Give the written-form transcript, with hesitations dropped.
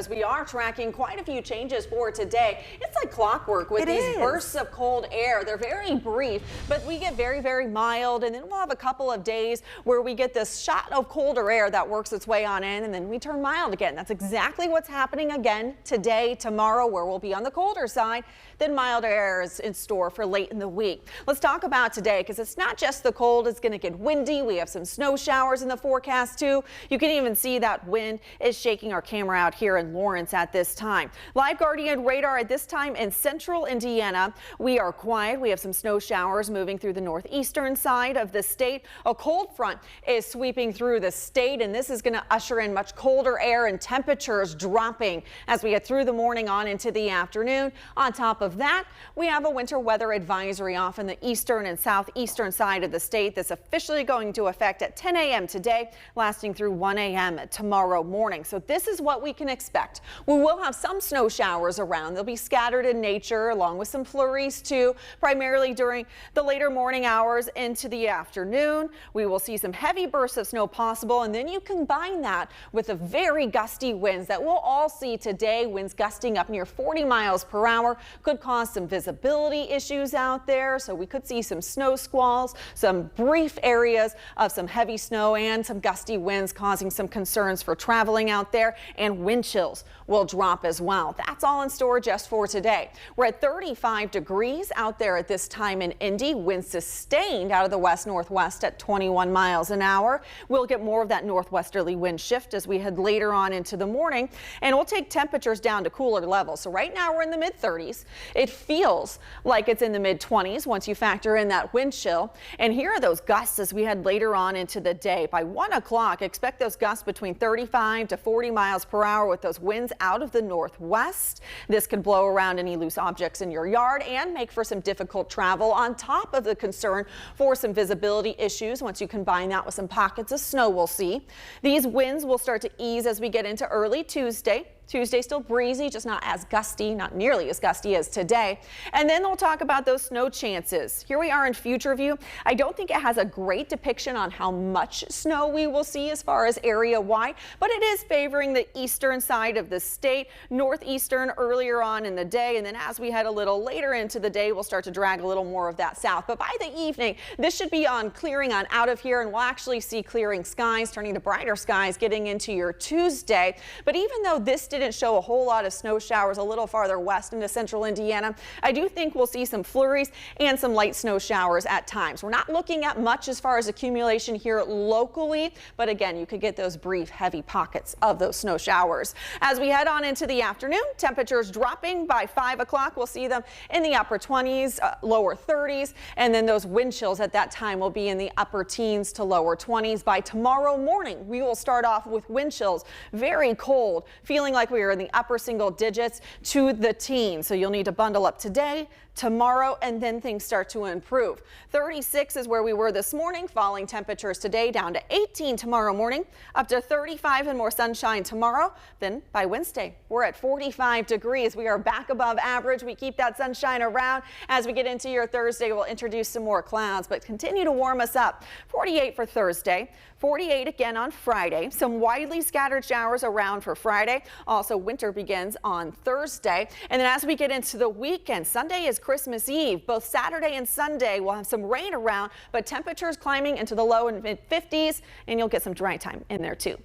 because we are tracking quite a few changes for today. It's like clockwork with these bursts of cold air. They're very brief, but we get very, very mild, and then we'll have a couple of days where we get this shot of colder air that works its way on in, and then we turn mild again. That's exactly what's happening again today, tomorrow, where we'll be on the colder side. Then milder air is in store for late in the week. Let's talk about today, because it's not just the cold. It's going to get windy. We have some snow showers in the forecast too. You can even see that wind is shaking our camera out here in Lawrence at this time. Live Guardian radar at this time in central Indiana. We are quiet. We have some snow showers moving through the northeastern side of the state. A cold front is sweeping through the state, and this is going to usher in much colder air and temperatures dropping as we get through the morning on into the afternoon. On top of that, we have a winter weather advisory off in the eastern and southeastern side of the state that's officially going to affect at 10 a.m. today, lasting through 1 a.m. tomorrow morning. So this is what we can expect. We will have some snow showers around. They'll be scattered in nature along with some flurries too, primarily during the later morning hours into the afternoon. We will see some heavy bursts of snow possible, and then you combine that with the very gusty winds that we'll all see today. Winds gusting up near 40 miles per hour could cause some visibility issues out there. So we could see some snow squalls, some brief areas of some heavy snow and some gusty winds causing some concerns for traveling out there, and wind chills will drop as well. That's all in store just for today. We're at 35 degrees out there at this time in Indy. Winds sustained out of the west-northwest at 21 miles an hour. We'll get more of that northwesterly wind shift as we head later on into the morning, and we'll take temperatures down to cooler levels. So right now we're in the mid-30s. It feels like it's in the mid-20s once you factor in that wind chill. And here are those gusts as we head later on into the day. By 1 o'clock, expect those gusts between 35 to 40 miles per hour with those winds out of the northwest. This could blow around any loose objects in your yard and make for some difficult travel, on top of the concern for some visibility issues once you combine that with some pockets of snow we'll see. These winds will start to ease as we get into early Tuesday. Tuesday still breezy, just not as gusty, not nearly as gusty as today. And then we'll talk about those snow chances. Here we are in future view. I don't think it has a great depiction on how much snow we will see as far as area wide, but it is favoring the eastern side of the state, northeastern earlier on in the day. And then as we head a little later into the day, we'll start to drag a little more of that south. But by the evening, this should be on clearing on out of here, and we'll actually see clearing skies, turning to brighter skies getting into your Tuesday. But even though this didn't show a whole lot of snow showers a little farther west into central Indiana, I do think we'll see some flurries and some light snow showers at times. We're not looking at much as far as accumulation here locally, but again, you could get those brief heavy pockets of those snow showers. As we head on into the afternoon, temperatures dropping by 5 o'clock. We'll see them in the upper 20s, lower 30s, and then those wind chills at that time will be in the upper teens to lower 20s. By tomorrow morning, we will start off with wind chills, very cold, feeling like we are in the upper single digits to the teens. So you'll need to bundle up today, tomorrow, and then things start to improve. 36 is where we were this morning, falling temperatures today down to 18 tomorrow morning, up to 35 and more sunshine tomorrow. Then by Wednesday, we're at 45 degrees. We are back above average. We keep that sunshine around. As we get into your Thursday, we'll introduce some more clouds, but continue to warm us up. 48 for Thursday, 48 again on Friday. Some widely scattered showers around for Friday. Also, winter begins on Thursday. And then as we get into the weekend, Sunday is Christmas Eve. Both Saturday and Sunday we'll have some rain around, but temperatures climbing into the low and mid 50s, and you'll get some dry time in there too.